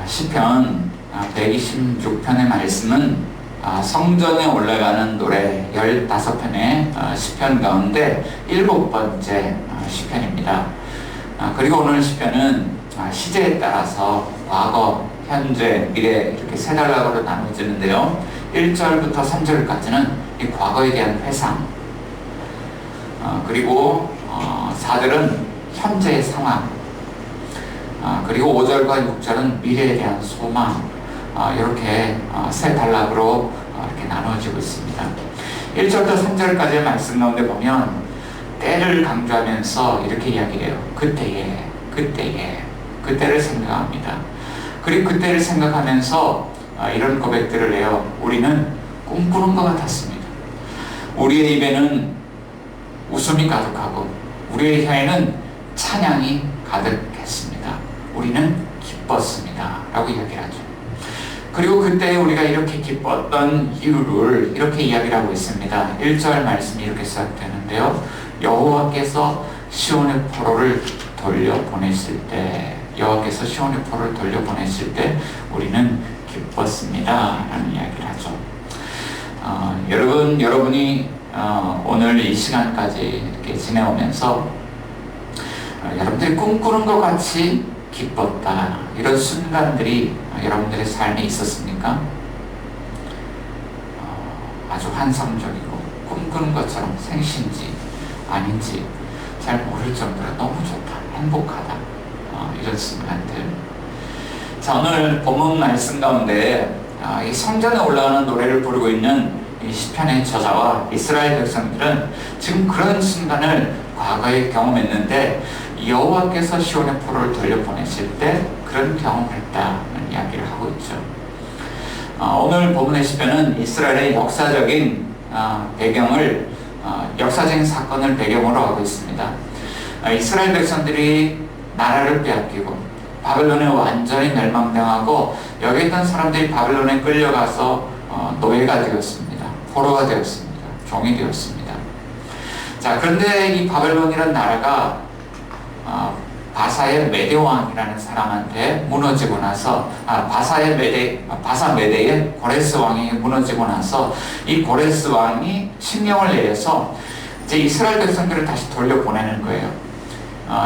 시편 126편의 말씀은 성전에 올라가는 노래 15편의 시편 가운데 7번째 시편입니다. 그리고 오늘 시편은 시제에 따라서 과거, 현재, 미래 이렇게 세 단락으로 나눠지는데요. 1절부터 3절까지는 이 과거에 대한 회상, 그리고 4절은 현재의 상황, 그리고 5절과 6절은 미래에 대한 소망, 이렇게 세 단락으로 이렇게 나눠지고 있습니다. 1절부터 3절까지의 말씀 가운데 보면 때를 강조하면서 이렇게 이야기해요. 그때를 생각합니다. 그리고 그때를 생각하면서 이런 고백들을 해요. 우리는 꿈꾸는 것 같았습니다. 우리의 입에는 웃음이 가득하고 우리의 혀에는 찬양이 가득했습니다. 우리는 기뻤습니다. 라고 이야기를 하죠. 그리고 그때 우리가 이렇게 기뻤던 이유를 이렇게 이야기를 하고 있습니다. 1절 말씀이 이렇게 시작되는데요. 여호와께서 시온의 포로를 돌려보냈을 때, 우리는 기뻤습니다. 라는 이야기를 하죠. 여러분이 오늘 이 시간까지 이렇게 지내오면서 여러분들이 꿈꾸는 것 같이 기뻤다, 이런 순간들이 여러분들의 삶에 있었습니까? 아주 환상적이고 꿈꾸는 것처럼 생신지 아닌지 잘 모를 정도로 너무 좋다, 행복하다, 이런 순간들. 자, 오늘 본문 말씀 가운데 이 성전에 올라가는 노래를 부르고 있는 이 시편의 저자와 이스라엘 백성들은 지금 그런 순간을 과거에 경험했는데 여호와께서 시온의 포로를 돌려보내실 때 그런 경험을 했다는 이야기를 하고 있죠. 오늘 본문의 시편은 이스라엘의 역사적인 배경을, 역사적인 사건을 배경으로 하고 있습니다. 이스라엘 백성들이 나라를 빼앗기고 바벨론에 완전히 멸망당하고 여기 있던 사람들이 바벨론에 끌려가서 노예가 되었습니다. 포로가 되었습니다. 종이 되었습니다. 자, 그런데 이 바벨론이라는 나라가 바사의 메대 왕이라는 사람한테 무너지고 나서 바사 메대의 고레스 왕이 무너지고 나서 이 고레스 왕이 신명을 내려서 이제 이스라엘 백성들을 다시 돌려보내는 거예요.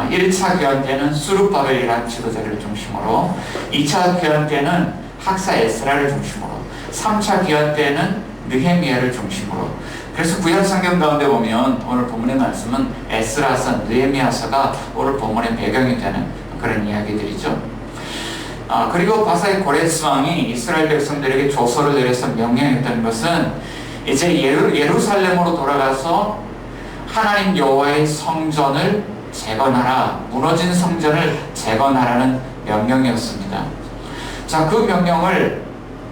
1차 귀환 때는 수룹바벨이라는 지도자를 중심으로, 2차 귀환 때는 학사 에스라를 중심으로, 3차 귀환 때는 느헤미야를 중심으로. 그래서 구약 성경 가운데 보면 오늘 본문의 말씀은 에스라서, 느헤미야서가 오늘 본문의 배경이 되는 그런 이야기들이죠. 그리고 바사의 고레스 왕이 이스라엘 백성들에게 조서를 내려서 명령했던 것은 이제 예루살렘으로 돌아가서 하나님 여호와의 성전을 재건하라, 무너진 성전을 재건하라는 명령이었습니다. 자, 그 명령을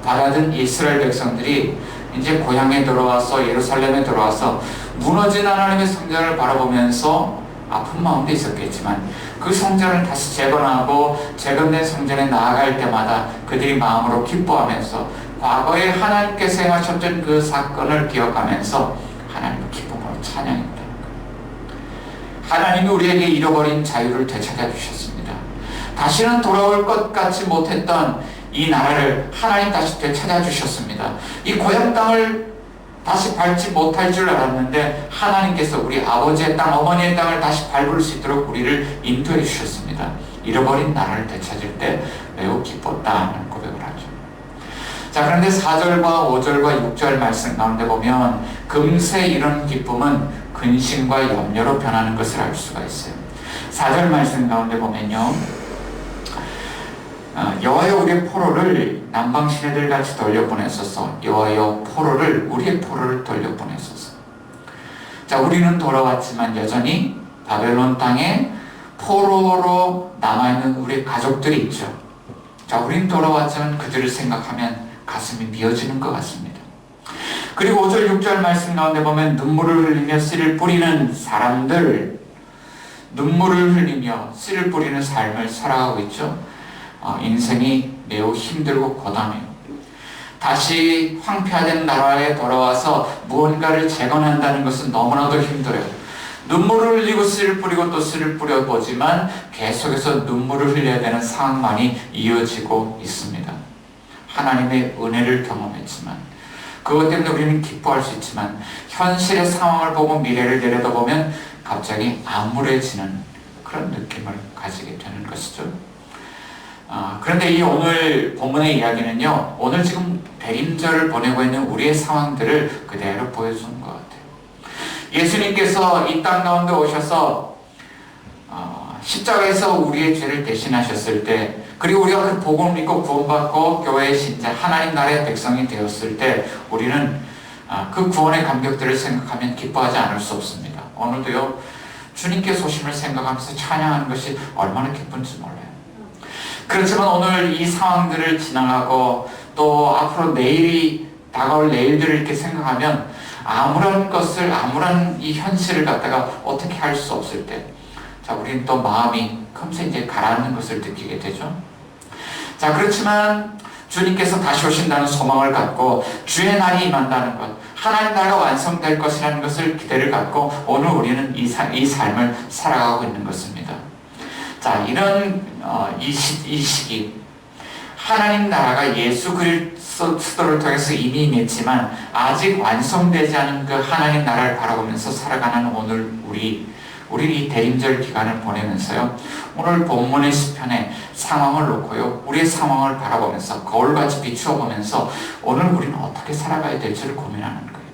받아든 이스라엘 백성들이 이제 고향에 들어와서, 예루살렘에 들어와서 무너진 하나님의 성전을 바라보면서 아픈 마음도 있었겠지만 그 성전을 다시 재건하고 재건된 성전에 나아갈 때마다 그들이 마음으로 기뻐하면서 과거에 하나님께서 행하셨던 그 사건을 기억하면서 하나님을 기쁨으로 찬양했다. 하나님이 우리에게 잃어버린 자유를 되찾아 주셨습니다. 다시는 돌아올 것 같지 못했던 이 나라를 하나님 다시 되찾아 주셨습니다. 이 고향 땅을 다시 밟지 못할 줄 알았는데 하나님께서 우리 아버지의 땅, 어머니의 땅을 다시 밟을 수 있도록 우리를 인도해 주셨습니다. 잃어버린 나라를 되찾을 때 매우 기뻤다는 고백을 하죠. 자, 그런데 4절과 5절과 6절 말씀 가운데 보면 금세 이런 기쁨은 근심과 염려로 변하는 것을 알 수가 있어요. 4절 말씀 가운데 보면요, 여호와여 우리의 포로를 남방 시내들 같이 돌려보내소서. 여호와여 우리의 포로를 돌려보내소서. 자, 우리는 돌아왔지만 여전히 바벨론 땅에 포로로 남아있는 우리 가족들이 있죠. 자, 우린 돌아왔지만 그들을 생각하면 가슴이 미어지는 것 같습니다. 그리고 5절 6절 말씀 가운데 보면 눈물을 흘리며 씨를 뿌리는 사람들, 눈물을 흘리며 씨를 뿌리는 삶을 살아가고 있죠. 인생이 매우 힘들고 고단해요. 다시 황폐화된 나라에 돌아와서 무언가를 재건한다는 것은 너무나도 힘들어요. 눈물을 흘리고 씨를 뿌리고 또 씨를 뿌려보지만 계속해서 눈물을 흘려야 되는 상황만이 이어지고 있습니다. 하나님의 은혜를 경험했지만, 그것 때문에 우리는 기뻐할 수 있지만, 현실의 상황을 보고 미래를 내려다보면 갑자기 암울해지는 그런 느낌을 가지게 되는 것이죠. 그런데 이 오늘 본문의 이야기는요, 오늘 지금 대림절을 보내고 있는 우리의 상황들을 그대로 보여주는 것 같아요. 예수님께서 이 땅 가운데 오셔서 십자가에서 우리의 죄를 대신하셨을 때, 그리고 우리가 그 복음을 믿고 구원받고 교회의 신자, 하나님 나라의 백성이 되었을 때, 우리는 그 구원의 감격들을 생각하면 기뻐하지 않을 수 없습니다. 오늘도요, 주님께 오심을 생각하면서 찬양하는 것이 얼마나 기쁜지 몰라요. 그렇지만 오늘 이 상황들을 지나가고 또 앞으로 내일이 다가올 내일들을 이렇게 생각하면 암울한 이 현실을 갖다가 어떻게 할 수 없을 때, 자, 우리는 또 마음이 금세 이제 가라앉는 것을 느끼게 되죠. 자, 그렇지만 주님께서 다시 오신다는 소망을 갖고 주의 날이 임한다는 것, 하나님 나라가 완성될 것이라는 것을 기대를 갖고 오늘 우리는 이 삶을 살아가고 있는 것입니다. 자, 이런 이 시기, 하나님 나라가 예수 그리스도를 통해서 이미 임했지만 아직 완성되지 않은 그 하나님 나라를 바라보면서 살아가는 오늘 우리 이 대림절 기간을 보내면서요, 오늘 본문의 시편의 상황을 놓고요, 우리의 상황을 바라보면서 거울같이 비추어 보면서 오늘 우리는 어떻게 살아가야 될지를 고민하는 거예요.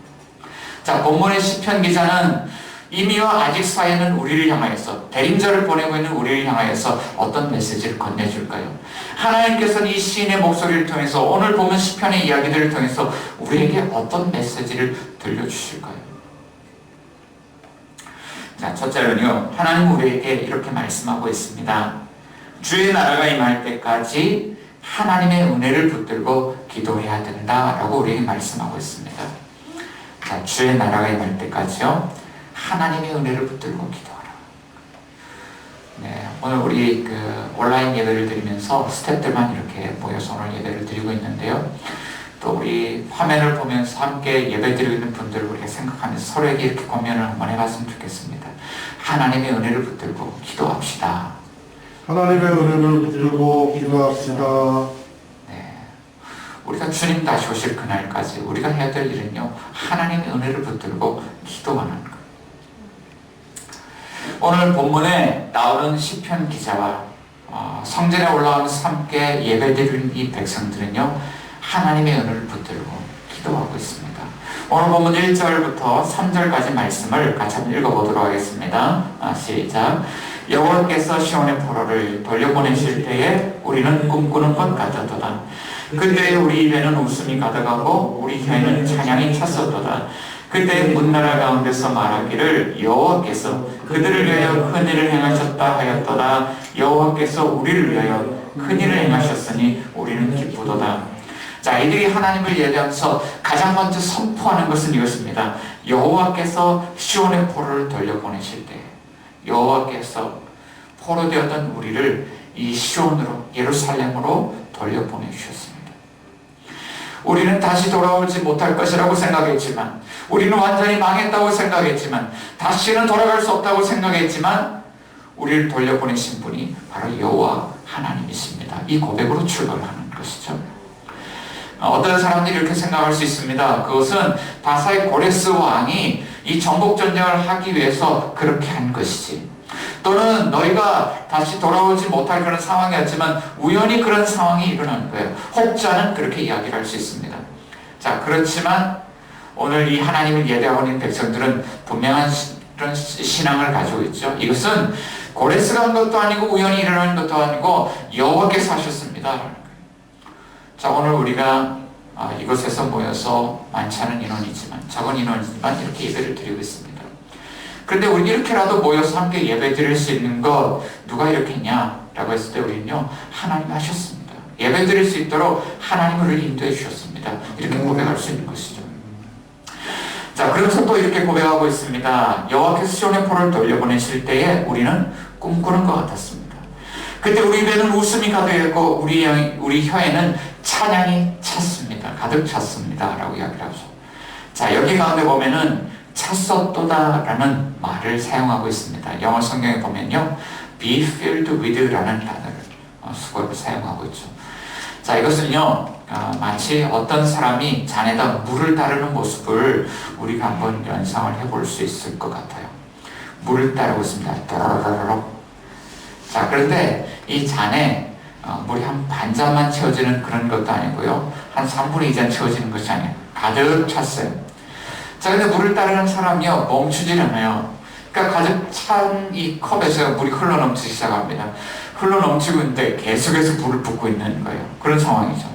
자, 본문의 시편 기자는 이미와 아직 사이는 우리를 향하여서, 대림절을 보내고 있는 우리를 향하여서 어떤 메시지를 건네줄까요? 하나님께서는 이 시인의 목소리를 통해서, 오늘 보면 시편의 이야기들을 통해서 우리에게 어떤 메시지를 들려주실까요? 자, 첫째로는요, 하나님 우리에게 이렇게 말씀하고 있습니다. 주의 나라가 임할 때까지 하나님의 은혜를 붙들고 기도해야 된다라고 우리에게 말씀하고 있습니다. 자, 주의 나라가 임할 때까지요, 하나님의 은혜를 붙들고 기도하라. 네, 오늘 우리 온라인 예배를 드리면서 스태프들만 이렇게 모여서 오늘 예배를 드리고 있는데요. 또 우리 화면을 보면서 함께 예배 드리고 있는 분들을 우리가 생각하면서 서로에게 이렇게 고민을 한번 해봤으면 좋겠습니다. 하나님의 은혜를 붙들고 기도합시다. 하나님의 은혜를 붙들고 기도합시다. 네, 우리가 주님 다시 오실 그날까지 우리가 해야 될 일은요, 하나님의 은혜를 붙들고 기도하는 것. 오늘 본문에 나오는 시편 기자와 성전에 올라오면서 함께 예배드리는 이 백성들은요, 하나님의 은혜를 붙들고 기도하고 있습니다. 오늘 본문 1절부터 3절까지 말씀을 같이 한번 읽어보도록 하겠습니다. 시작. 여호와께서 시온의 포로를 돌려보내실 때에 우리는 꿈꾸는 것 같았도다. 그때에 우리 입에는 웃음이 가득하고 우리 혀에는 찬양이 찼었도다. 그때 문나라 가운데서 말하기를 여호와께서 그들을 위하여 큰 일을 행하셨다 하였도다. 여호와께서 우리를 위하여 큰 일을 행하셨으니 우리는 기쁘도다. 자, 이들이 하나님을 예배하면서 가장 먼저 선포하는 것은 이것입니다. 여호와께서 시온의 포로를 돌려보내실 때, 여호와께서 포로되었던 우리를 이 시온으로, 예루살렘으로 돌려보내주셨습니다. 우리는 다시 돌아오지 못할 것이라고 생각했지만, 우리는 완전히 망했다고 생각했지만, 다시는 돌아갈 수 없다고 생각했지만, 우리를 돌려보내신 분이 바로 여호와 하나님이십니다. 이 고백으로 출발하는 것이죠. 어떤 사람들이 이렇게 생각할 수 있습니다. 그것은 바사의 고레스 왕이 이 정복 전쟁을 하기 위해서 그렇게 한 것이지, 또는 너희가 다시 돌아오지 못할 그런 상황이었지만 우연히 그런 상황이 일어난 거예요. 혹자는 그렇게 이야기를 할 수 있습니다. 자, 그렇지만 오늘 이 하나님을 예배하고 있는 백성들은 분명한 그런 신앙을 가지고 있죠. 이것은 고레스가 한 것도 아니고 우연히 일어난 것도 아니고 여호와께서 하셨습니다. 자, 오늘 우리가 이곳에서 모여서 많지 않은 인원이지만, 적은 인원이지만 이렇게 예배를 드리고 있습니다. 그런데 우리 이렇게라도 모여서 함께 예배 드릴 수 있는 것 누가 이렇게 했냐라고 했을 때 우리는요, 하나님이 하셨습니다. 예배 드릴 수 있도록 하나님을 인도해 주셨습니다. 이렇게 고백할 수 있는 것이죠. 자, 그래서 또 이렇게 고백하고 있습니다. 여호와께서 시온의 포로를 돌려보내실 때에 우리는 꿈꾸는 것 같았습니다. 그때 우리 입에는 웃음이 가득했고 우리 혀에는 찬양이 찼습니다. 가득 찼습니다. 라고 이야기를 하죠. 자, 여기 가운데 보면은 찼었도다라는 말을 사용하고 있습니다. 영어 성경에 보면요, be filled with라는 단어를 수거를 사용하고 있죠. 자, 이것은요, 마치 어떤 사람이 잔에다 물을 따르는 모습을 우리가 한번 연상을 해볼 수 있을 것 같아요. 물을 따르고 있습니다. 따라라라락. 자, 그런데 이 잔에 물이 한 반잔만 채워지는 그런 것도 아니고요, 한 3분의 2잔 채워지는 것이 아니에요. 가득 찼어요. 자, 근데 물을 따르는 사람이요, 멈추질 않아요. 그러니까 가득 찬 이 컵에서 물이 흘러넘치기 시작합니다. 흘러넘치고 있는데 계속해서 물을 붓고 있는 거예요. 그런 상황이죠.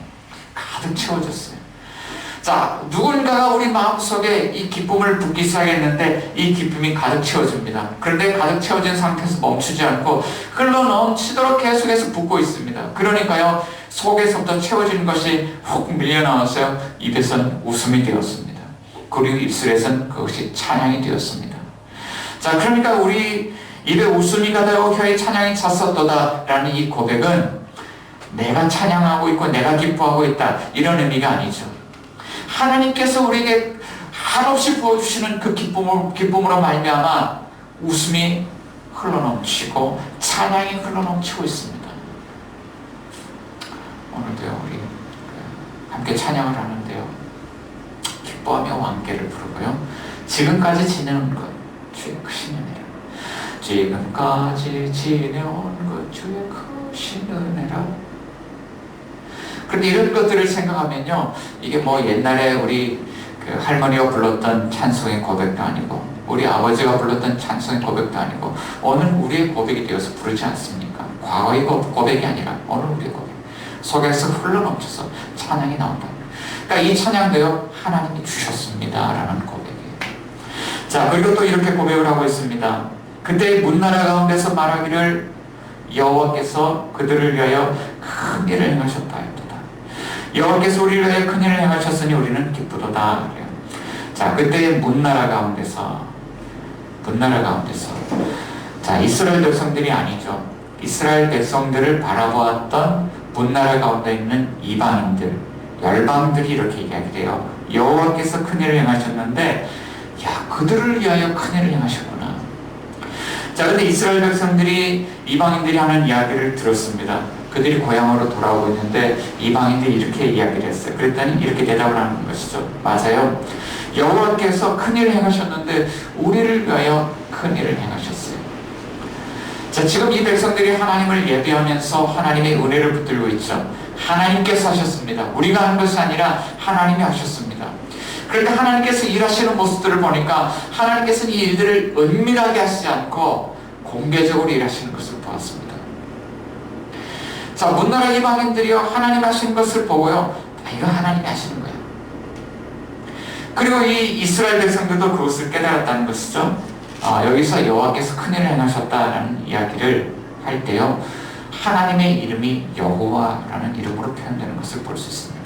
가득 채워졌어요. 자, 누군가가 우리 마음속에 이 기쁨을 붓기 시작했는데 이 기쁨이 가득 채워집니다. 그런데 가득 채워진 상태에서 멈추지 않고 흘러넘치도록 계속해서 붓고 있습니다. 그러니까요, 속에서부터 채워지는 것이 훅 밀려나와서요, 입에선 웃음이 되었습니다. 그리고 입술에선 그것이 찬양이 되었습니다. 자, 그러니까 우리 입에 웃음이 가득하고 혀에 찬양이 찼었도다 라는 이 고백은 내가 찬양하고 있고 내가 기뻐하고 있다, 이런 의미가 아니죠. 하나님께서 우리에게 한없이 부어주시는 그 기쁨으로 말미암아 웃음이 흘러넘치고 찬양이 흘러넘치고 있습니다. 오늘도요, 우리 함께 찬양을 하는데요, 기뻐하며 왕께를 부르고요, 지금까지 지내온 것 주의 크신 은혜라, 지금까지 지내온 것 주의 크신 은혜라. 그런데 이런 것들을 생각하면요, 이게 뭐 옛날에 우리 그 할머니가 불렀던 찬송의 고백도 아니고 우리 아버지가 불렀던 찬송의 고백도 아니고 오늘 우리의 고백이 되어서 부르지 않습니까? 과거의 고백이 아니라 오늘 우리의 고백 속에서 흘러넘쳐서 찬양이 나온다. 그러니까 이 찬양도요, 하나님이 주셨습니다 라는 고백이에요. 자, 그리고 또 이렇게 고백을 하고 있습니다. 그때 문나라 가운데서 말하기를 여호와께서 그들을 위하여 큰 일을 행하셨다 했도다. 여호와께서 우리를 위하여 큰 일을 행하셨으니 우리는 기쁘도다. 그래요. 자, 그때 문나라 가운데서 자, 이스라엘 백성들이 아니죠. 이스라엘 백성들을 바라보았던 문나라 가운데 있는 이방인들, 열방들이 이렇게 이야기를 해요. 여호와께서 큰 일을 행하셨는데, 야, 그들을 위하여 큰 일을 행하셨구나. 자, 그런데 이스라엘 백성들이 이방인들이 하는 이야기를 들었습니다. 그들이 고향으로 돌아오고 있는데 이방인들이 이렇게 이야기를 했어요. 그랬더니 이렇게 대답을 하는 것이죠. 맞아요. 여호와께서 큰 일을 행하셨는데 우리를 위하여 큰 일을 행하셨어요. 자, 지금 이 백성들이 하나님을 예배하면서 하나님의 은혜를 붙들고 있죠. 하나님께서 하셨습니다. 우리가 한 것이 아니라 하나님이 하셨습니다. 그런데 하나님께서 일하시는 모습들을 보니까 하나님께서는 이 일들을 은밀하게 하시지 않고 공개적으로 일하시는 것을 보았습니다. 자, 문나라 이방인들이요, 하나님 하시는 것을 보고요, 이거 하나님이 하시는 거예요. 그리고 이 이스라엘 백성들도 그것을 깨달았다는 것이죠. 여기서 여호와께서 큰 일을 행하셨다라는 이야기를 할 때요, 하나님의 이름이 여호와라는 이름으로 표현되는 것을 볼 수 있습니다.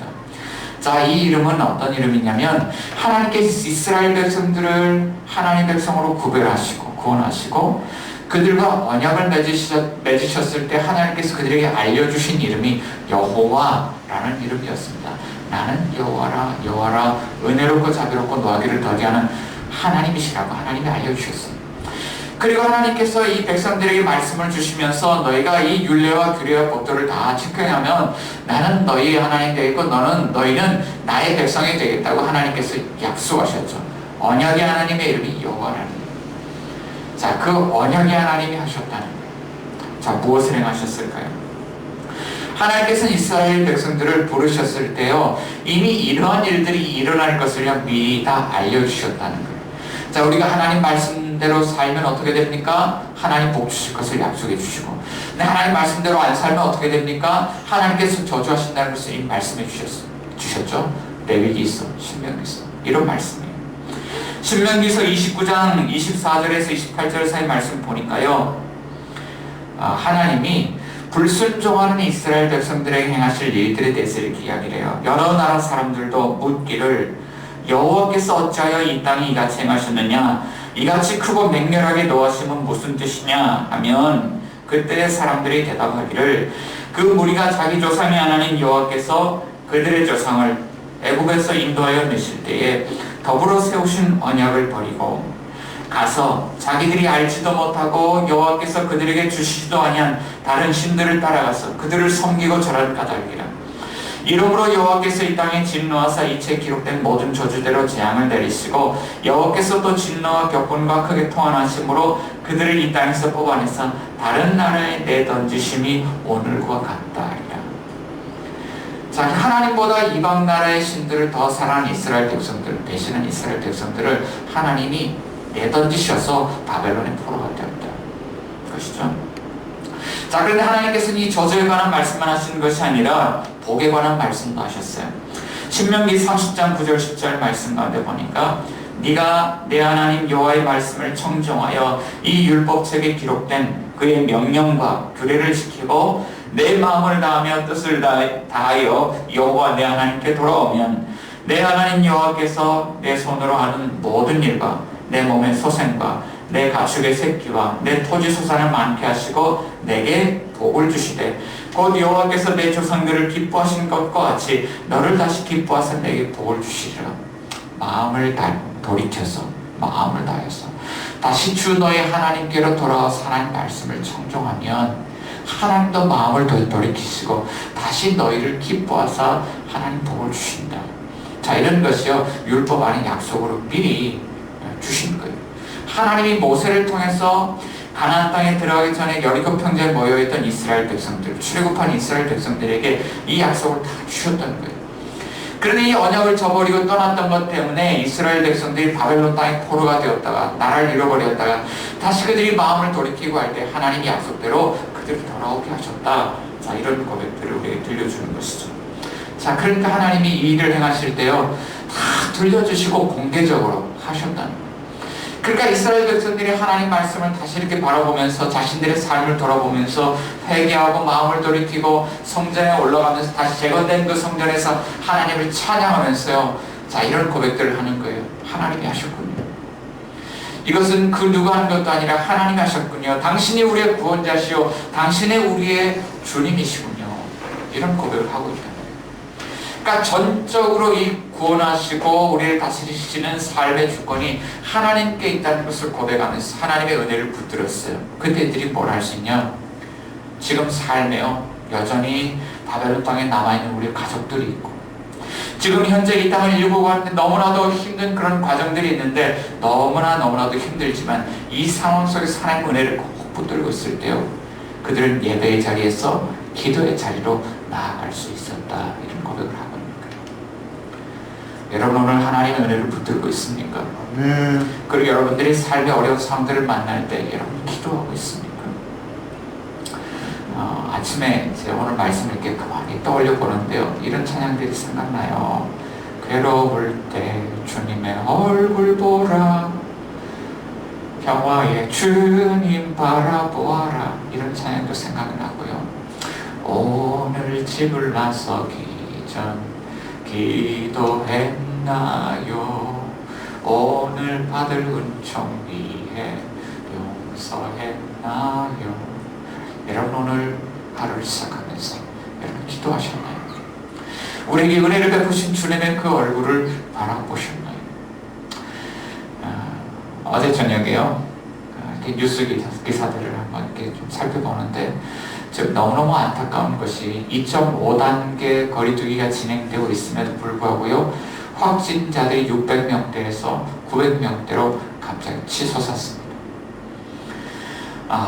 자, 이 이름은 어떤 이름이냐면 하나님께서 이스라엘 백성들을 하나님 백성으로 구별하시고 구원하시고 그들과 언약을 맺으셨을 때 하나님께서 그들에게 알려주신 이름이 여호와라는 이름이었습니다. 나는 여호와라, 여호와라, 은혜롭고 자비롭고 노하기를 더디하는 하나님이시라고 하나님이 알려주셨습니다. 그리고 하나님께서 이 백성들에게 말씀을 주시면서 너희가 이 율례와 규례와 법도를 다 지켜야하면 나는 너희의 하나님이 되겠고 너희는 나의 백성이 되겠다고 하나님께서 약속하셨죠. 언약의 하나님의 이름이 여호와라는 거예요. 자, 그 언약의 하나님이 하셨다는 거예요. 자, 무엇을 행하셨을까요? 하나님께서는 이스라엘 백성들을 부르셨을 때요, 이미 이러한 일들이 일어날 것을 미리 다 알려주셨다는 거예요. 자, 우리가 하나님 말씀대로 살면 어떻게 됩니까? 하나님 복 주실 것을 약속해 주시고, 근데 하나님 말씀대로 안 살면 어떻게 됩니까? 하나님께서 저주하신다는 것을 이미 말씀해 주셨죠. 레위기서, 신명기서, 이런 말씀이에요. 신명기서 29장 24절에서 28절 사이 말씀 보니까요, 하나님이 불순종하는 이스라엘 백성들에게 행하실 일들에 대해서 이렇게 이야기를 해요. 여러 나라 사람들도 묻기를 여호와께서 어찌하여 이 땅에 이같이 행하셨느냐, 이같이 크고 맹렬하게 노하심은 무슨 뜻이냐 하면, 그때 사람들이 대답하기를 그 무리가 자기 조상의 하나님 여호와께서 그들의 조상을 애굽에서 인도하여 내실 때에 더불어 세우신 언약을 버리고 가서 자기들이 알지도 못하고 여호와께서 그들에게 주시지도 아니한 다른 신들을 따라가서 그들을 섬기고 절할 까닭이라. 이러므로 여호와께서 이 땅에 진노하사 이체 기록된 모든 저주대로 재앙을 내리시고 여호와께서 또 진노와 격분과 크게 통한하심으로 그들을 이 땅에서 뽑아내서 다른 나라에 내던지심이 오늘과 같다리라. 자, 하나님보다 이방 나라의 신들을 더 사랑하는 이스라엘 백성들, 배신한 이스라엘 백성들을 하나님이 내던지셔서 바벨론의 포로가 되었다. 그것이죠. 자, 그런데 하나님께서는 이 저주에 관한 말씀만 하시는 것이 아니라 복에 관한 말씀도 하셨어요. 신명기 30장 9절 10절 말씀 가운데 보니까 네가 내 하나님 여호와의 말씀을 청정하여 이 율법책에 기록된 그의 명령과 규례를 지키고 내 마음을 다하며 뜻을 다하여 여호와 내 하나님께 돌아오면 내 하나님 여호와께서 내 손으로 하는 모든 일과 내 몸의 소생과 내 가축의 새끼와 내 토지 소산을 많게 하시고 내게 복을 주시되 곧 여호와께서 내 조상들을 기뻐하신 것과 같이 너를 다시 기뻐하사 내게 복을 주시리라. 마음을 돌이켜서 마음을 다해서 다시 주 너의 하나님께로 돌아와서 하나님 말씀을 청종하면 하나님도 마음을 돌이키시고 다시 너희를 기뻐하사 하나님 복을 주신다. 자, 이런 것이요 율법 안에 약속으로 미리 주신 거예요. 하나님이 모세를 통해서 가나안 땅에 들어가기 전에 여리고 평지에 모여있던 이스라엘 백성들, 출애굽한 이스라엘 백성들에게 이 약속을 다 주셨던 거예요. 그런데 이 언약을 저버리고 떠났던 것 때문에 이스라엘 백성들이 바벨론 땅에 포로가 되었다가 나라를 잃어버렸다가 다시 그들이 마음을 돌이키고 할 때 하나님이 약속대로 그들을 돌아오게 하셨다. 자, 이런 고백들을 우리에게 들려주는 것이죠. 자, 그러니까 하나님이 이 일을 행하실 때요 다 들려주시고 공개적으로 하셨다는 거예요. 그러니까 이스라엘 백성들이 하나님 말씀을 다시 이렇게 바라보면서 자신들의 삶을 돌아보면서 회개하고 마음을 돌이키고 성전에 올라가면서 다시 재건된 그 성전에서 하나님을 찬양하면서요 자, 이런 고백들을 하는 거예요. 하나님이 하셨군요. 이것은 그 누가 한 것도 아니라 하나님이 하셨군요. 당신이 우리의 구원자시오. 당신이 우리의 주님이시군요. 이런 고백을 하고 있다. 그러니까 전적으로 이 구원하시고 우리를 다스리시는 삶의 주권이 하나님께 있다는 것을 고백하면서 하나님의 은혜를 붙들었어요. 그때 이들이 뭘 할 수 있냐? 지금 삶에요 여전히 바벨론 땅에 남아있는 우리 가족들이 있고 지금 현재 이 땅을 일구고 하는데 너무나도 힘든 그런 과정들이 있는데 너무나도 힘들지만 이 상황 속에서 하나님의 은혜를 꼭 붙들고 있을 때요 그들은 예배의 자리에서 기도의 자리로 나아갈 수 있었다. 이런 고백을 하고 있는 거예요. 여러분 오늘 하나님의 은혜를 붙들고 있습니까? 네. 그리고 여러분들이 삶의 어려운 상황들을 만날 때 여러분 기도하고 있습니까? 아침에 제가 오늘 말씀을 이렇게 가만히 떠올려 보는데요 이런 찬양들이 생각나요. 괴로울 때 주님의 얼굴 보라 평화의 주님 바라보아라 이런 찬양도 생각이 나고요. 오늘 집을 나서기 전 기도했나요? 오늘 받을 은총 위해 용서했나요? 여러분 오늘 하루를 시작하면서 여러분 기도하셨나요? 우리에게 은혜를 베푸신 주님의 그 얼굴을 바라보셨나요? 어제 저녁에요 뉴스 기사들을 한번 이렇게 좀 살펴보는데 지금 너무너무 안타까운 것이 2.5단계 거리두기가 진행되고 있음에도 불구하고요 확진자들이 600명대에서 900명대로 갑자기 치솟았습니다.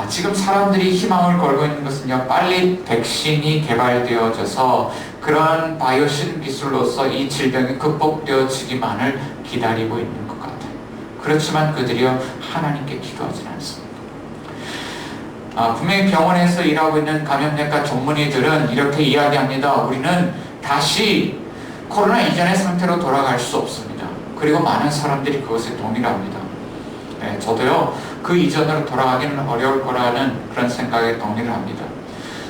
지금 사람들이 희망을 걸고 있는 것은요 빨리 백신이 개발되어져서 그런 바이오 신기술로서 이 질병이 극복되어지기만을 기다리고 있는 것 같아요. 그렇지만 그들이요 하나님께 기도하지 않습니다. 분명히 병원에서 일하고 있는 감염내과 전문의들은 이렇게 이야기합니다. 우리는 다시 코로나 이전의 상태로 돌아갈 수 없습니다. 그리고 많은 사람들이 그것에 동의합니다. 네, 저도요 그 이전으로 돌아가기는 어려울 거라는 그런 생각에 동의를 합니다.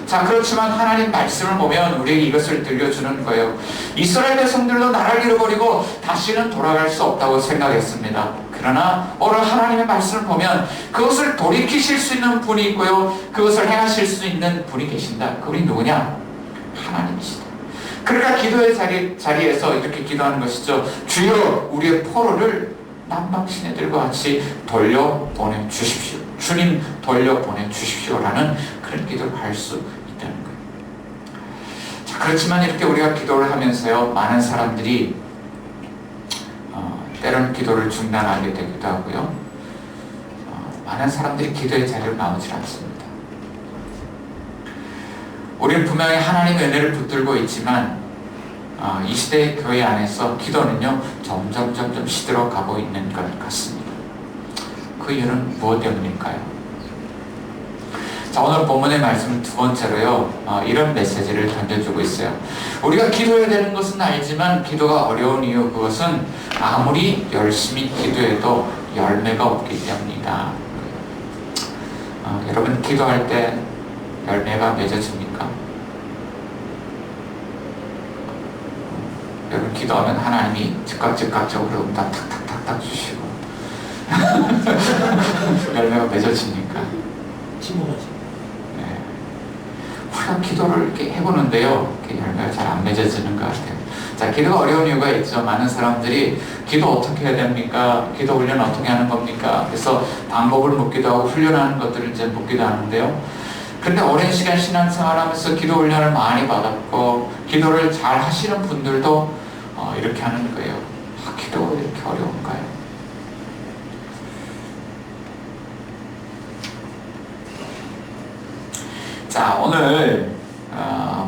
자, 그렇지만 하나님 말씀을 보면 우리에게 이것을 들려주는 거예요. 이스라엘 백성들도 나라를 잃어버리고 다시는 돌아갈 수 없다고 생각했습니다. 그러나 오늘 하나님의 말씀을 보면 그것을 돌이키실 수 있는 분이 있고요 그것을 행하실 수 있는 분이 계신다. 그분이 누구냐? 하나님이시다. 그러니까 기도의 자리에서 이렇게 기도하는 것이죠. 주여 우리의 포로를 남방 시내들과 같이 돌려보내 주십시오. 주님 돌려보내 주십시오라는 그런 기도를 할 수 있다는 거예요. 자, 그렇지만 이렇게 우리가 기도를 하면서요, 많은 사람들이 때로는 기도를 중단하게 되기도 하고요, 많은 사람들이 기도의 자리로 나오질 않습니다. 우리는 분명히 하나님의 은혜를 붙들고 있지만 이 시대의 교회 안에서 기도는요 점점 시들어가고 있는 것 같습니다. 그 이유는 무엇 때문일까요? 자, 오늘 본문의 말씀은 두 번째로요, 이런 메시지를 던져주고 있어요. 우리가 기도해야 되는 것은 알지만 기도가 어려운 이유, 그것은 아무리 열심히 기도해도 열매가 없기 때문이다. 여러분, 기도할 때 열매가 맺어집니까? 여러분, 기도하면 하나님이 즉각적으로 응답 탁탁탁탁 주시고 열매가 맺어집니까? 네. 우리가 기도를 이렇게 해보는데요, 열매가 잘 안 맺어지는 것 같아요. 자, 기도가 어려운 이유가 있죠. 많은 사람들이 기도 어떻게 해야 됩니까? 기도 훈련 어떻게 하는 겁니까? 그래서 방법을 묻기도 하고 훈련하는 것들을 이제 묻기도 하는데요. 그런데 오랜 시간 신앙생활하면서 기도 훈련을 많이 받았고 기도를 잘 하시는 분들도 이렇게 하는 거예요. 기도가 이렇게 어려운가요? 자, 오늘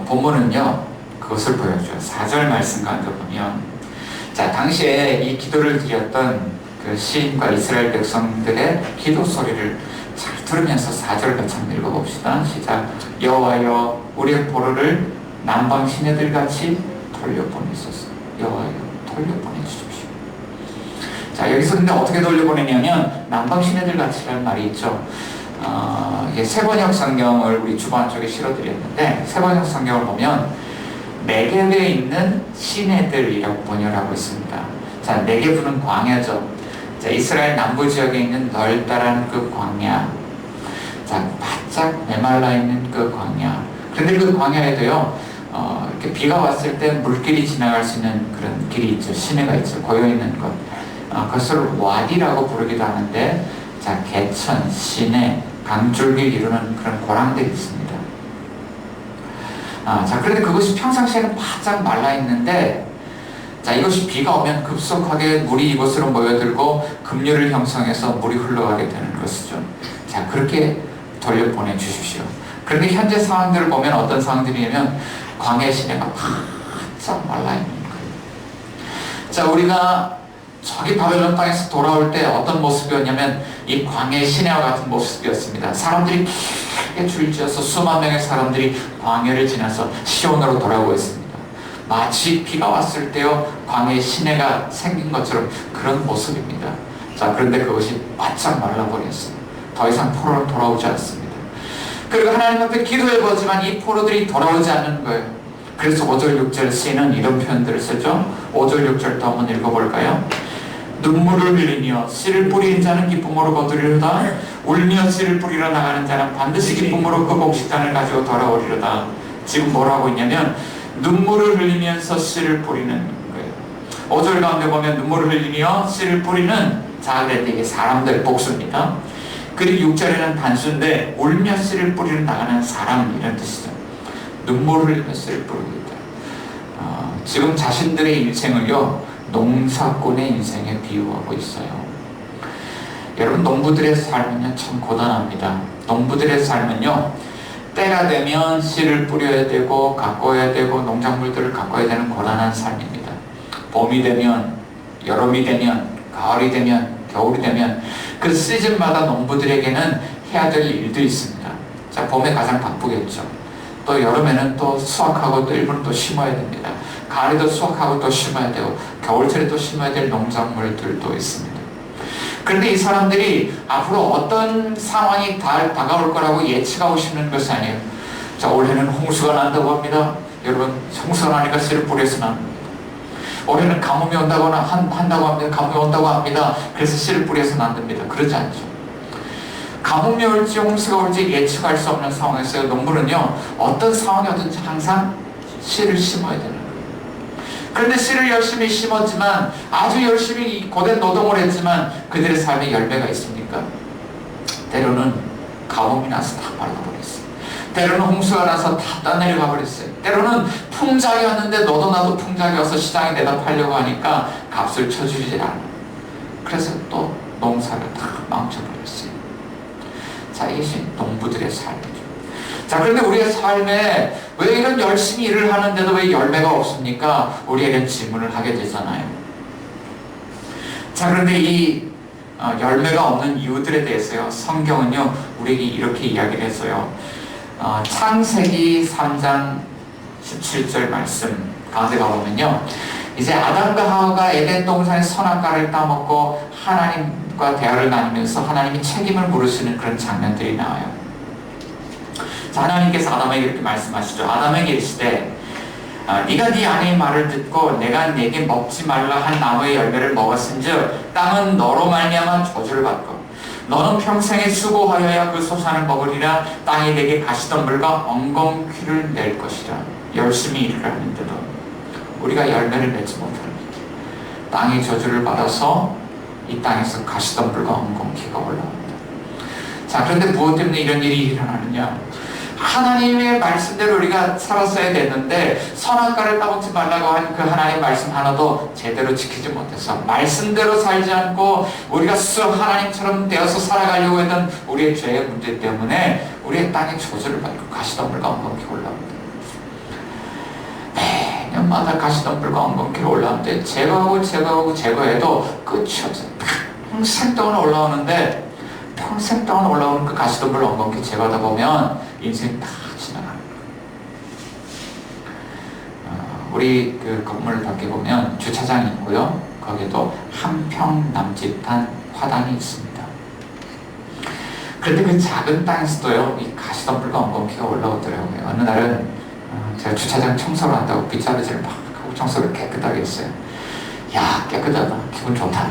본문은요 그것을 보여줘요. 4절 말씀 가운데 보면, 자, 당시에 이 기도를 드렸던 그 시인과 이스라엘 백성들의 기도 소리를 잘 들으면서 4절 같이 한번 읽어봅시다. 시작. 여호와여 우리의 포로를 남방 시내들 같이 돌려보내소서. 여호와여 돌려보내주십시오. 자, 여기서 근데 어떻게 돌려보내냐면 남방 시내들 같이라는 말이 있죠. 세번역 성경을 우리 주반 쪽에 실어드렸는데, 세번역 성경을 보면 네겝에 있는 시내들이라고 번역하고 있습니다. 자, 네겝은 광야죠. 자, 이스라엘 남부 지역에 있는 넓다란 그 광야, 자, 바짝 메말라 있는 그 광야. 그런데 그 광야에도요, 이렇게 비가 왔을 때 물길이 지나갈 수 있는 그런 길이 있죠. 시내가 있죠. 고여 있는 것. 그것을 와디라고 부르기도 하는데, 자, 개천, 시내, 강줄기 이루는 그런 고랑들이 있습니다. 자, 그런데 그것이 평상시에는 바짝 말라 있는데, 자, 이것이 비가 오면 급속하게 물이 이곳으로 모여들고 급류를 형성해서 물이 흘러가게 되는 것이죠. 자, 그렇게 돌려보내 주십시오. 그런데 현재 상황들을 보면 어떤 상황들이냐면 광야 시내가 바짝 말라 있는 거예요. 자, 우리가 저기 바벨론 땅에서 돌아올 때 어떤 모습이었냐면 이 광야의 시내와 같은 모습이었습니다. 사람들이 길게 줄지어서 수만 명의 사람들이 광야를 지나서 시온으로 돌아오고 있습니다. 마치 비가 왔을 때요 광야의 시내가 생긴 것처럼 그런 모습입니다. 자, 그런데 그것이 바짝 말라버렸어요. 더 이상 포로는 돌아오지 않습니다. 그리고 하나님 앞에 기도해보지만 이 포로들이 돌아오지 않는 거예요. 그래서 5절 6절 시인은 이런 표현들을 쓰죠. 5절 6절 또 한번 읽어볼까요? 눈물을 흘리며 씨를 뿌리는 자는 기쁨으로 거두리로다. 울며 씨를 뿌리러 나가는 자는 반드시 기쁨으로 그 곡식단을 가지고 돌아오리로다. 지금 뭐라고 있냐면 눈물을 흘리면서 씨를 뿌리는 거예요. 5절 가운데 보면 눈물을 흘리며 씨를 뿌리는 자, 그랬더니 이게 사람들 복수입니다. 그리고 6절에는 단수인데 울며 씨를 뿌리러 나가는 사람, 이런 뜻이죠. 눈물을 흘리며 씨를 뿌리고 있다. 지금 자신들의 인생을요 농사꾼의 인생에 비유하고 있어요. 여러분, 농부들의 삶은요 참 고단합니다. 농부들의 삶은요 때가 되면 씨를 뿌려야 되고 가꿔야 되고 농작물들을 가꿔야 되는 고단한 삶입니다. 봄이 되면, 여름이 되면, 가을이 되면, 겨울이 되면 그 시즌마다 농부들에게는 해야 될 일도 있습니다. 자, 봄에 가장 바쁘겠죠. 또 여름에는 또 수확하고 또 일부는 또 심어야 됩니다. 가을에도 수확하고 또 심어야 되고 겨울철에 또 심어야 될 농작물들도 있습니다. 그런데 이 사람들이 앞으로 어떤 상황이 다가올 거라고 예측하고 싶는 것이 아니에요. 자, 올해는 홍수가 난다고 합니다. 여러분, 홍수가 나니까 씨를 뿌려서 납니다. 올해는 가뭄이 온다거나 한다고 합니다. 가뭄이 온다고 합니다. 그래서 씨를 뿌려서 난답니다. 그러지 않죠. 가뭄이 올지 홍수가 올지 예측할 수 없는 상황에서 농부는요 어떤 상황이 오든지 항상 씨를 심어야 되는 거예요. 그런데 씨를 열심히 심었지만, 아주 열심히 고된 노동을 했지만 그들의 삶에 열매가 있습니까? 때로는 가뭄이 나서 다 말라버렸어요. 때로는 홍수가 나서 다 떠내려가 버렸어요. 때로는 풍작이 왔는데 너도 나도 풍작이 와서 시장에 내다 팔려고 하니까 값을 쳐주지 않아. 그래서 또 농사를 다 망쳐버렸어요. 자, 이것이 농부들의 삶이죠. 자, 그런데 우리의 삶에 왜 이런 열심히 일을 하는데도 왜 열매가 없습니까? 우리에겐 질문을 하게 되잖아요. 자, 그런데 이 열매가 없는 이유들에 대해서요, 성경은요 우리에게 이렇게 이야기를 했어요. 창세기 3장 17절 말씀 가운데 가보면요, 이제 아담과 하와가 에덴 동산의 선악과를 따먹고 하나님과 대화를 나누면서 하나님이 책임을 물으시는 그런 장면들이 나와요. 자, 하나님께서 아담에게 이렇게 말씀하시죠. 아담에게 이르시되 네가 네 아내의 말을 듣고 내가 네게 먹지 말라 한 나무의 열매를 먹었은즉 땅은 너로 말미암아 저주를 받고 너는 평생에 수고하여야 그 소산을 먹으리라. 땅이 내게 가시덤불과 엉겅퀴를 낼 것이라. 열심히 일을 하는데도 우리가 열매를 맺지 못합니다. 땅이 저주를 받아서 이 땅에서 가시덤불과 엉겅퀴가 올라옵니다. 자, 그런데 무엇 때문에 이런 일이 일어나느냐? 하나님의 말씀대로 우리가 살았어야 됐는데 선악과를 따먹지 말라고 한 그 하나님의 말씀 하나도 제대로 지키지 못해서 말씀대로 살지 않고 우리가 스스로 하나님처럼 되어서 살아가려고 했던 우리의 죄의 문제 때문에 우리의 땅에 저주를 받고 가시덤불과 엉겅퀴가 올라옵니다. 매년마다 가시덤불과 엉겅퀴가 올라오는데 제거해도 끝이 없어요. 평생 동안 올라오는데 평생 동안 올라오는 그 가시덤불 엉겅퀴 제거하다 보면 인생이 다 지나가는 거예요. 우리 그 건물 밖에 보면 주차장이 있고요. 거기도 한평 남짓한 화단이 있습니다. 그런데 그 작은 땅에서도요, 이 가시덤불과 엉겅퀴가 올라오더라고요. 어느 날은 제가 주차장 청소를 한다고 빗자루질을 막 하고 청소를 깨끗하게 했어요. 야, 깨끗하다. 기분 좋다.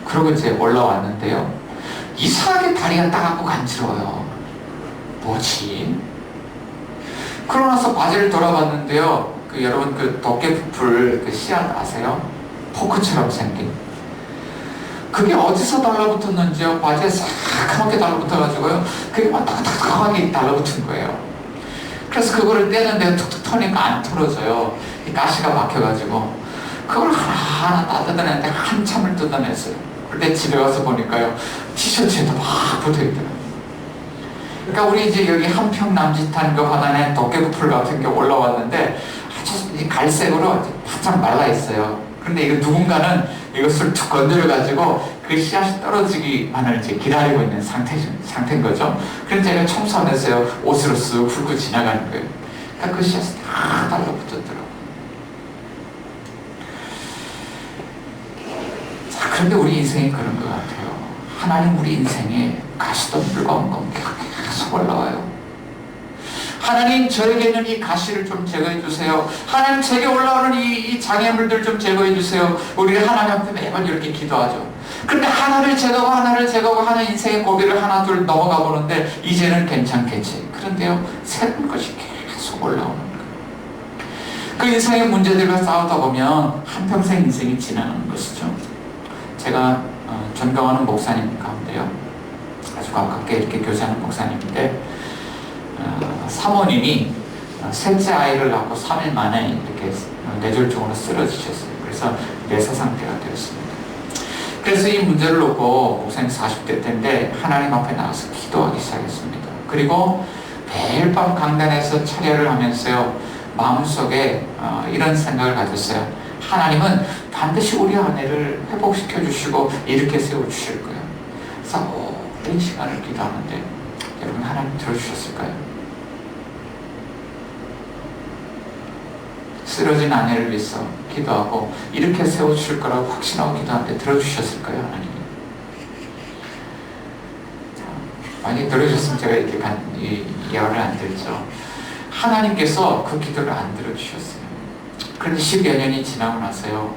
그러고 이제 올라왔는데요, 이상하게 다리가 따갑고 간지러워요. 뭐지? 그러고 나서 바지를 돌아봤는데요, 여러분 그 도깨비풀 그 씨앗 아세요? 포크처럼 생긴. 그게 어디서 달라붙었는지요, 바지에 새카맣게 달라붙어가지고요, 그게 막 딱딱하게 달라붙은 거예요. 그래서 그거를 떼는데 툭툭 터니까 안 털어져요. 이 가시가 막혀가지고 그걸 하나하나 다 뜯어내는데 한참을 뜯어냈어요. 그때 집에 와서 보니까요, 티셔츠에도 막 붙어있더라고요. 그러니까 우리 이제 여기 한평 남짓한 그 화단에 도깨비풀 같은 게 올라왔는데 아주 갈색으로 바짝 말라있어요. 그런데 이거 누군가는 이것을 툭 건드려가지고 그 씨앗이 떨어지기만을 이제 기다리고 있는 상태인 거죠. 그래서 제가 청소하면서요, 옷으로 쓱 훑고 지나가는 거예요. 그러니까 그 씨앗이 다 달라붙었더라고요. 자, 그런데 우리 인생이 그런 것 같아요. 하나님 우리 인생에 가시덤불과 엉겅퀴가 계속 올라와요. 하나님 저에게는 이 가시를 좀 제거해 주세요. 하나님 제게 올라오는 이 장애물들 좀 제거해 주세요. 우리가 하나님 앞에 매번 이렇게 기도하죠. 그런데 하나를 제거하고 하나 인생의 고비를 하나 둘 넘어가 보는데 이제는 괜찮겠지. 그런데요, 새로운 것이 계속 올라오는 거예요. 그 인생의 문제들과 싸우다 보면 한평생 인생이 지나가는 것이죠. 제가 존경하는 목사님 가운데요, 아주 가깝게 이렇게 교제하는 목사님인데, 사모님이 셋째 아이를 낳고 3일 만에 이렇게 뇌졸중으로 쓰러지셨어요. 그래서 뇌사 상태가 되었습니다. 그래서 이 문제를 놓고 목사님 40대 때인데 하나님 앞에 나가서 기도하기 시작했습니다. 그리고 매일 밤 강단에서 차례를 하면서요, 마음속에 이런 생각을 가졌어요. 하나님은 반드시 우리 아내를 회복시켜 주시고 이렇게 세워주실 거예요. 그래서 오랜 시간을 기도하는데 여러분, 하나님 들어주셨을까요? 쓰러진 아내를 위해서 기도하고 이렇게 세워주실 거라고 확신하고 기도하는데 들어주셨을까요, 하나님? 만약에 들어주셨으면 제가 이렇게 예언을 안 드리죠. 하나님께서 그 기도를 안 들어주셨어요. 그런데 10여 년이 지나고 나서요,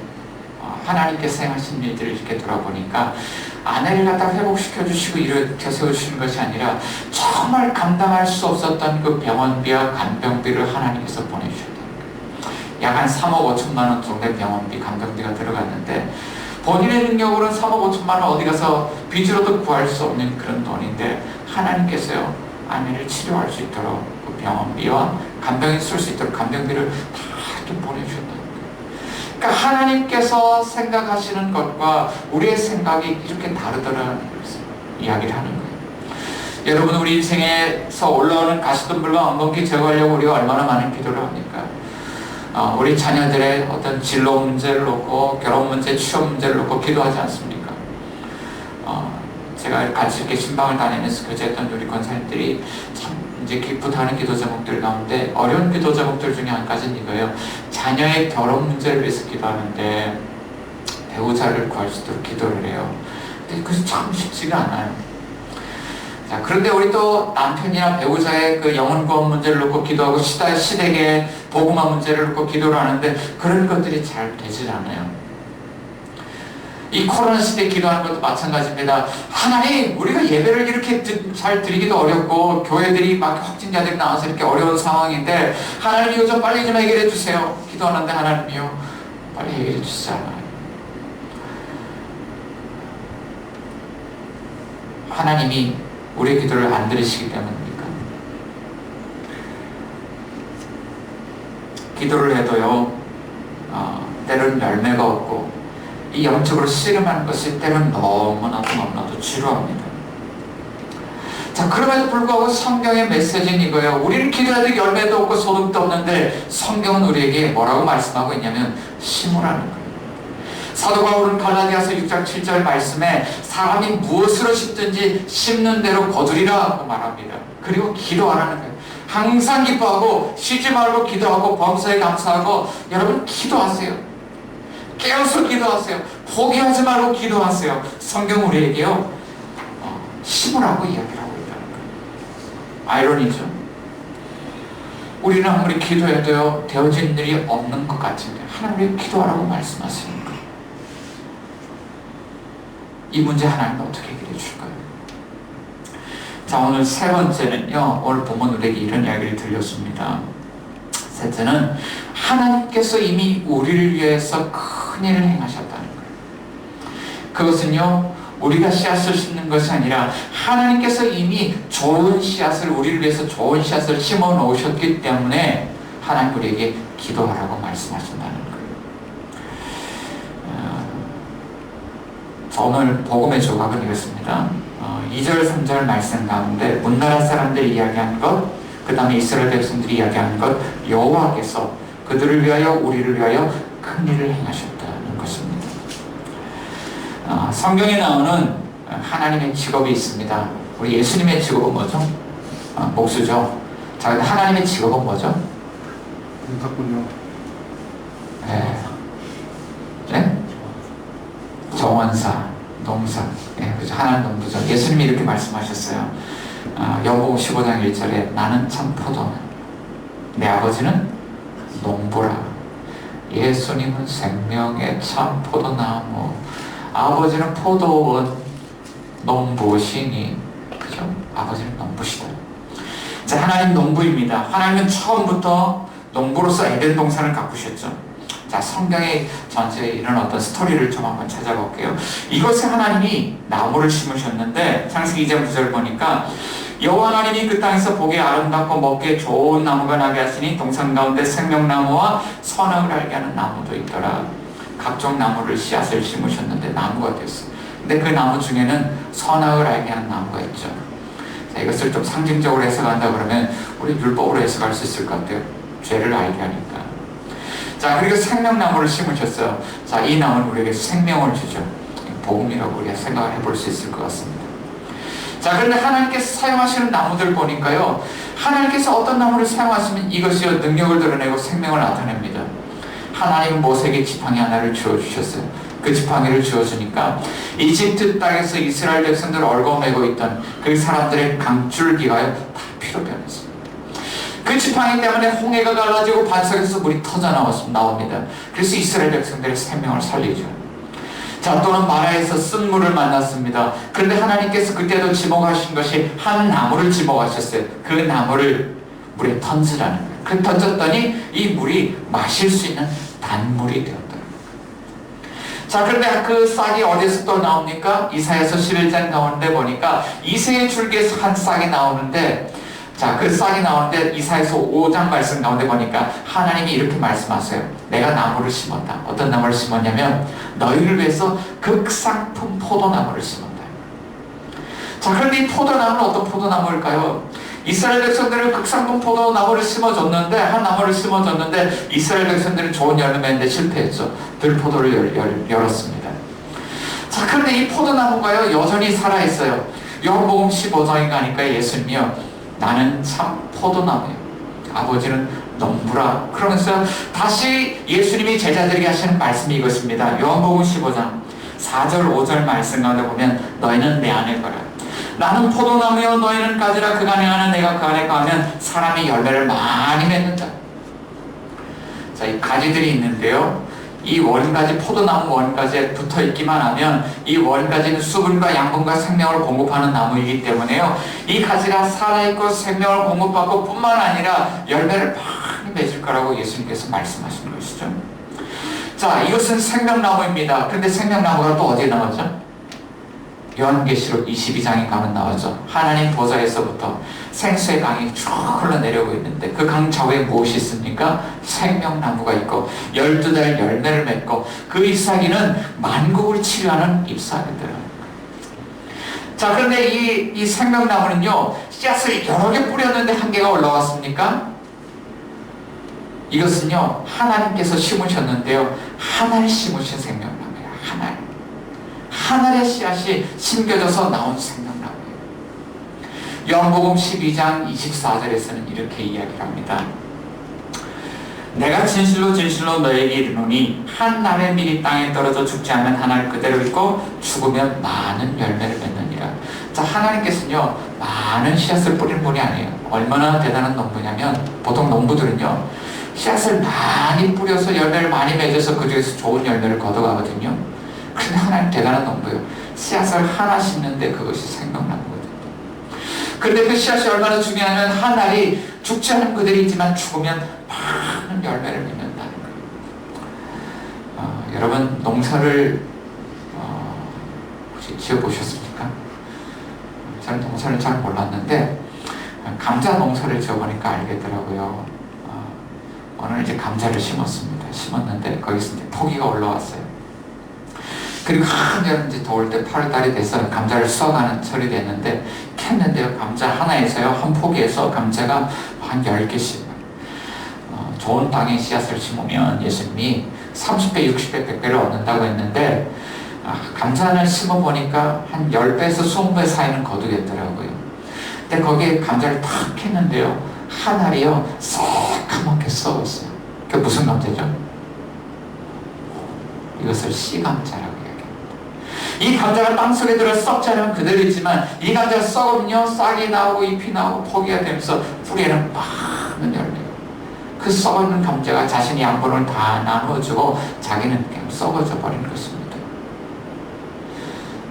하나님께서 행하신 일들을 이렇게 돌아보니까 아내를 갖다 회복시켜 주시고 일으켜 세우시는 것이 아니라 정말 감당할 수 없었던 그 병원비와 간병비를 하나님께서 보내주셨다. 약 한 3억 5천만 원 정도의 병원비, 간병비가 들어갔는데 본인의 능력으로는 3억 5천만 원 어디 가서 빚으로도 구할 수 없는 그런 돈인데 하나님께서요 아내를 치료할 수 있도록 그 병원비와 간병이 쓸 수 있도록 간병비를 다 이렇게 보내주셨다. 그러니까 하나님께서 생각하시는 것과 우리의 생각이 이렇게 다르더라는 것을 이야기를 하는 거예요. 여러분, 우리 인생에서 올라오는 가시덤불과 엉겅퀴 제거하려고 우리가 얼마나 많은 기도를 합니까? 우리 자녀들의 어떤 진로 문제를 놓고 결혼 문제, 취업 문제를 놓고 기도하지 않습니까? 제가 같이 이렇게 신방을 다니면서 교제했던 우리 권사님들이 참 이제 기쁘다는 기도 제목들 가운데 어려운 기도 제목들 중에 한 가지는 이거예요. 자녀의 결혼 문제를 위해서 기도하는데 배우자를 구할 수 있도록 기도를 해요. 근데 그것이 참 쉽지가 않아요. 자, 그런데 우리 또 남편이나 배우자의 그 영혼 구원 문제를 놓고 기도하고 시댁의 복음화 문제를 놓고 기도를 하는데 그런 것들이 잘 되질 않아요. 이 코로나 시대에 기도하는 것도 마찬가지입니다. 하나님, 우리가 예배를 이렇게 잘 드리기도 어렵고 교회들이 막 확진자들이 나와서 이렇게 어려운 상황인데 하나님 이거 좀 빨리 좀 해결해 주세요. 기도하는데 하나님이요 빨리 해결해 주시잖아요. 하나님이 우리의 기도를 안 들으시기 때문입니까? 기도를 해도요 때로는 열매가 없고 이 영적으로 씨름하는 것이 때로는 너무나도 지루합니다. 자, 그럼에도 불구하고 성경의 메시지는 이거예요. 우리는 기도해도 열매도 없고 소득도 없는데 성경은 우리에게 뭐라고 말씀하고 있냐면 심으라는 거예요. 사도 바울은 갈라디아서 6장 7절 말씀에 사람이 무엇으로 심든지 심는 대로 거두리라고 말합니다. 그리고 기도하라는 거예요. 항상 기뻐하고 쉬지 말고 기도하고 범사에 감사하고 여러분 기도하세요. 깨어서 기도하세요. 포기하지 말고 기도하세요. 성경 우리에게요 심으라고 이야기를 하고 있다는 거예요. 아이러니죠. 우리는 아무리 기도해도요 되어지는 일이 없는 것 같은데 하나님 기도하라고 말씀하시는 거예요. 이 문제 하나님은 어떻게 해결해 줄까요? 자, 오늘 세 번째는요 오늘 본문 우리에게 이런 이야기를 들렸습니다. 셋째는 하나님께서 이미 우리를 위해서 큰 일을 행하셨다는 거예요. 그것은요 우리가 씨앗을 심는 것이 아니라 하나님께서 이미 좋은 씨앗을 우리를 위해서 좋은 씨앗을 심어 놓으셨기 때문에 하나님 우리에게 기도하라고 말씀하신다는 거예요. 오늘 복음의 조각은 이렇습니다. 2절 3절 말씀 가운데 문나라 사람들이 이야기한 것, 그 다음에 이스라엘 백성들이 이야기한 것, 여호와께서 그들을 위하여 우리를 위하여 큰 일을 행하셨다는 것입니다. 성경에 나오는 하나님의 직업이 있습니다. 우리 예수님의 직업은 뭐죠? 목수죠. 자, 근데 하나님의 직업은 뭐죠? 공사꾼요. 네. 네? 정원사, 농사. 네, 그죠. 하나님 농부죠. 예수님이 이렇게 말씀하셨어요. 요한복음 15장 1절에 나는 참 포도는 내 아버지는 농부라. 예수님은 생명의 참 포도나무, 아버지는 포도원, 농부시니, 그죠? 아버지는 농부시다. 자, 하나님 농부입니다. 하나님은 처음부터 농부로서 에덴 동산을 가꾸셨죠. 자, 성경의 전체에 이런 어떤 스토리를 좀 한번 찾아볼게요. 이곳에 하나님이 나무를 심으셨는데 창세기 2장 9절 보니까 여호와 하나님이 그 땅에서 보기에 아름답고 먹기에 좋은 나무가 나게 하시니 동산 가운데 생명나무와 선악을 알게 하는 나무도 있더라. 각종 나무를 씨앗을 심으셨는데 나무가 됐어요. 근데 그 나무 중에는 선악을 알게 하는 나무가 있죠. 자, 이것을 좀 상징적으로 해석한다 그러면 우리 율법으로 해석할 수 있을 것 같아요. 죄를 알게 하니까. 자, 그리고 생명나무를 심으셨어요. 자, 이 나무는 우리에게 생명을 주죠. 복음이라고 우리가 생각을 해볼 수 있을 것 같습니다. 자, 그런데 하나님께서 사용하시는 나무들 보니까요, 하나님께서 어떤 나무를 사용하시면 이것이요 능력을 드러내고 생명을 나타냅니다. 하나님은 모세에게 지팡이 하나를 주어주셨어요. 그 지팡이를 주어주니까 이집트 땅에서 이스라엘 백성들을 얽어매고 있던 그 사람들의 강줄기가요 다 피로 변했어요. 그 지팡이 때문에 홍해가 갈라지고 반석에서 물이 터져 나옵니다. 그래서 이스라엘 백성들의 생명을 살리죠. 자, 또는 마라에서 쓴 물을 만났습니다. 그런데 하나님께서 그때도 지목하신 것이 한 나무를 지목하셨어요. 그 나무를 물에 던지라는 거예요. 그 던졌더니 이 물이 마실 수 있는 단물이 되었다. 자, 그런데 그 싹이 어디서 또 나옵니까? 이사야서 11장 가운데 보니까 이새의 줄기에서 한 싹이 나오는데, 자, 그 싹이 나오는데 이사야서 5장 말씀 가운데 보니까 하나님이 이렇게 말씀하세요. 내가 나무를 심었다. 어떤 나무를 심었냐면 너희를 위해서 극상품 포도나무를 심었다. 자, 그런데 이 포도나무는 어떤 포도나무일까요? 이스라엘 백성들은 극상품 포도나무를 심어줬는데, 한 나무를 심어줬는데 이스라엘 백성들은 좋은 열매 맺는데 실패했죠. 들포도를 열었습니다. 자, 그런데 이 포도나무가요 여전히 살아있어요. 요한복음 15장에 가니까 예수님이요, 나는 참 포도나무예요, 아버지는 농부라. 그러면서 다시 예수님이 제자들에게 하시는 말씀이 이것입니다. 요한복음 15장 4절 5절 말씀 가운데 보면 너희는 내 안에 거라. 나는 포도나무여 너희는 가지라. 그가 내 안에 내가 그 안에 거하면 사람이 열매를 많이 맺는다. 자, 이 가지들이 있는데요, 이 원가지, 포도나무 원가지에 붙어 있기만 하면 이 원가지는 수분과 양분과 생명을 공급하는 나무이기 때문에요, 이 가지가 살아있고 생명을 공급받고 뿐만 아니라 열매를 많이 맺을 거라고 예수님께서 말씀하신 것이죠. 자, 이것은 생명나무입니다. 그런데 생명나무가 또 어디에 나왔죠? 요한계시록 22장에 가면 나오죠. 하나님 보좌에서부터 생수의 강이 쭉 흘러내려오고 있는데 그 강 좌우에 무엇이 있습니까? 생명나무가 있고 12달 열매를 맺고 그 잎사귀는 만국을 치료하는 잎사귀들. 자, 그런데 이 생명나무는요, 씨앗을 여러 개 뿌렸는데 한 개가 올라왔습니까? 이것은요, 하나님께서 심으셨는데요, 하나를 심으신 생명나무예요. 하늘의 씨앗이 심겨져서 나온 생명나무예요. 요한복음 12장 24절에서는 이렇게 이야기를 합니다. 내가 진실로 진실로 너에게 이르노니 한 알의 밀이 땅에 떨어져 죽지 않으면 한 알 그대로 있고 죽으면 많은 열매를 맺느니라. 자, 하나님께서는요 많은 씨앗을 뿌리는 분이 아니에요. 얼마나 대단한 농부냐면, 보통 농부들은요 씨앗을 많이 뿌려서 열매를 많이 맺어서 그 중에서 좋은 열매를 거둬가거든요. 그런데 하나님 대단한 농부예요. 씨앗을 하나 심는데 그것이 생명나무거든요. 그런데 그 씨앗이 얼마나 중요하면 한 알이 죽지 않은 그들이 있지만 죽으면 많은 열매를 맺는다는 거예요. 여러분 농사를 혹시 지어보셨습니까? 저는 농사를 잘 몰랐는데 감자 농사를 지어보니까 알겠더라고요. 오늘 이제 감자를 심었는데 거기서 이제 포기가 올라왔어요. 그리고 한여름 이제 더울 때 8월달이 돼서 감자를 수확하는 철이 됐는데 캤는데요, 감자 하나에서요, 한 포기에서 감자가 한 10개씩. 좋은 땅에 씨앗을 심으면 예수님이 30배, 60배, 100배를 얻는다고 했는데, 감자를 심어보니까 한 10배에서 20배 사이는 거두겠더라고요. 근데 거기에 감자를 탁 캤는데요, 한 알이요, 새카맣게 썩었어요. 그게 무슨 감자죠? 이것을 씨감자라고 이야기합니다. 이 감자가 땅속에 들어 썩지 않으면 그대로 있지만 이 감자가 썩으면요, 싹이 나오고 잎이 나오고 포기가 되면서 뿌리에는 많은 열매가. 그 썩어있는 감자가 자신의 양분을 다 나누어주고 자기는 그냥 썩어져 버리는 것입니다.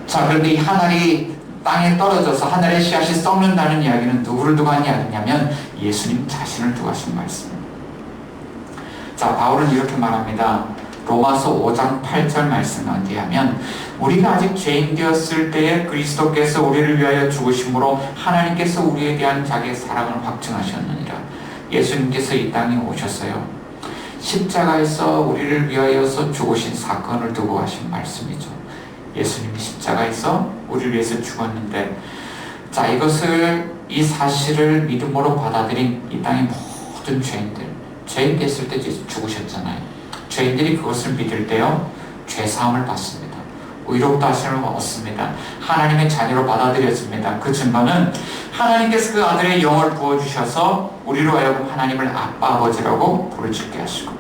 자, 그런데 이 한 알이 땅에 떨어져서 하늘의 씨앗이 썩는다는 이야기는 누구를 두고 한 이야기냐면 예수님 자신을 두고 하신 말씀입니다. 자, 바울은 이렇게 말합니다. 로마서 5장 8절 말씀 어디 하면 우리가 아직 죄인 되었을 때에 그리스도께서 우리를 위하여 죽으심으로 하나님께서 우리에 대한 자기의 사랑을 확증하셨느니라. 예수님께서 이 땅에 오셨어요. 십자가에서 우리를 위하여서 죽으신 사건을 두고 하신 말씀이죠. 예수님이 십자가에서 우리를 위해서 죽었는데, 자, 이 사실을 믿음으로 받아들인 이 땅의 모든 죄인 됐을 때 죽으셨잖아요. 죄인들이 그것을 믿을 때요, 죄사함을 받습니다. 의롭다 하심을 얻습니다. 하나님의 자녀로 받아들여집니다. 그 증거는 하나님께서 그 아들의 영을 부어주셔서 우리로 하여금 하나님을 아빠 아버지라고 부르짖게 하시고,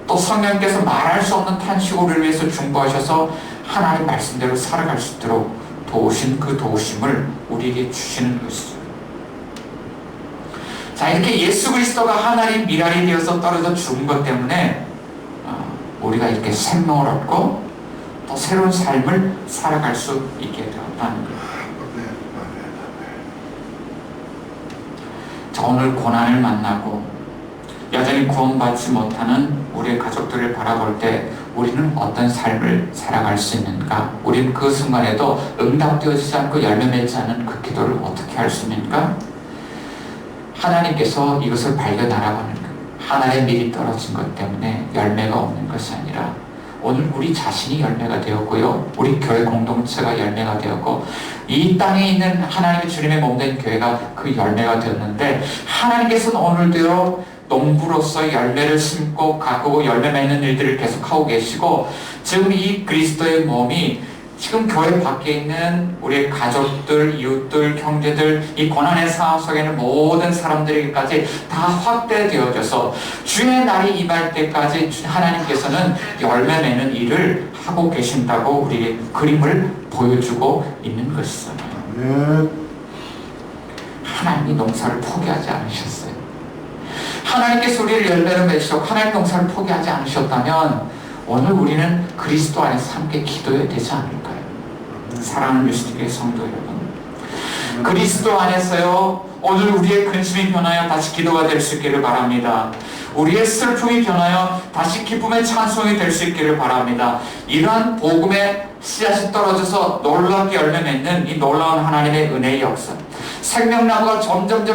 또 성령께서 말할 수 없는 탄식으로 우리를 위해서 중보하셔서 하나님 말씀대로 살아갈 수 있도록 도우신 그 도우심을 우리에게 주시는 것이죠. 자, 이렇게 예수 그리스도가 하나님 미랄이 되어서 떨어져 죽은 것 때문에 우리가 이렇게 생명을 얻고 또 새로운 삶을 살아갈 수 있게 되었다는 거예요. 자, 오늘 고난을 만나고 여전히 구원받지 못하는 우리의 가족들을 바라볼 때 우리는 어떤 삶을 살아갈 수 있는가? 우리는 그 순간에도 응답되어지지 않고 열매 맺지 않은 그 기도를 어떻게 할 수 있는가? 하나님께서 이것을 발견하라고 하는 거예요. 하나의 밀이 떨어진 것 때문에 열매가 없는 것이 아니라 오늘 우리 자신이 열매가 되었고요. 우리 교회 공동체가 열매가 되었고 이 땅에 있는 하나님의 주님의 몸된 교회가 그 열매가 되었는데 하나님께서는 오늘도 농부로서 열매를 심고 가꾸고 열매 맺는 일들을 계속하고 계시고 지금 이 그리스도의 몸이 지금 교회 밖에 있는 우리의 가족들, 이웃들, 형제들 이 고난의 상황 속에 있는 모든 사람들에게까지 다 확대되어져서 주의 날이 임할 때까지 하나님께서는 열매 맺는 일을 하고 계신다고 우리에게 그림을 보여주고 있는 것이잖아요. 하나님이 농사를 포기하지 않으셨어요. 하나님께서 우리를 열매를 맺으시고 하나님 농사를 포기하지 않으셨다면 오늘 우리는 그리스도 안에서 함께 기도해야 되지 않을까요? 사랑하는 미스틱의 성도 여러분, 그리스도 안에서요 오늘 우리의 근심이 변하여 다시 기도가 될 수 있기를 바랍니다. 우리의 슬픔이 변하여 다시 기쁨의 찬송이 될 수 있기를 바랍니다. 이러한 복음의 씨앗이 떨어져서 놀랍게 열매 맺는 이 놀라운 하나님의 은혜의 역사, 생명나무가 점점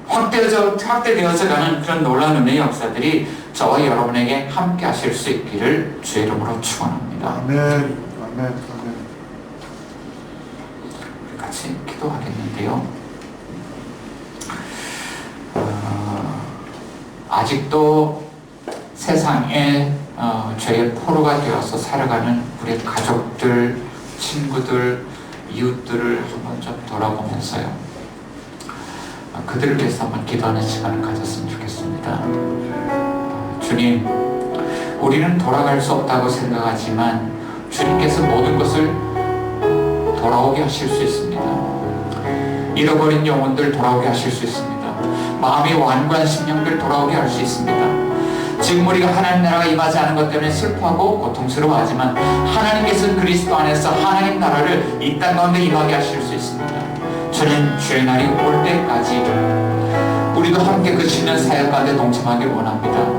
확대되어져 가는 그런 놀라운 은혜의 역사들이 저와 여러분에게 함께 하실 수 있기를 주의 이름으로 축원합니다. 아멘. 아멘. 같이 기도하겠는데요. 아직도 세상에 죄의 포로가 되어서 살아가는 우리 가족들, 친구들, 이웃들을 한번 좀 돌아보면서요. 그들을 위해서 한번 기도하는 시간을 가졌으면 좋겠습니다. 주님, 우리는 돌아갈 수 없다고 생각하지만 주님께서 모든 것을 돌아오게 하실 수 있습니다. 잃어버린 영혼들 돌아오게 하실 수 있습니다. 마음이 완고한 심령들 돌아오게 할 수 있습니다. 지금 우리가 하나님 나라가 임하지 않은 것 때문에 슬퍼하고 고통스러워하지만 하나님께서는 그리스도 안에서 하나님 나라를 이 땅 가운데 임하게 하실 수 있습니다. 주님, 주의 날이 올 때까지 우리도 함께 그 신년 사역 가운데 동참하길 원합니다.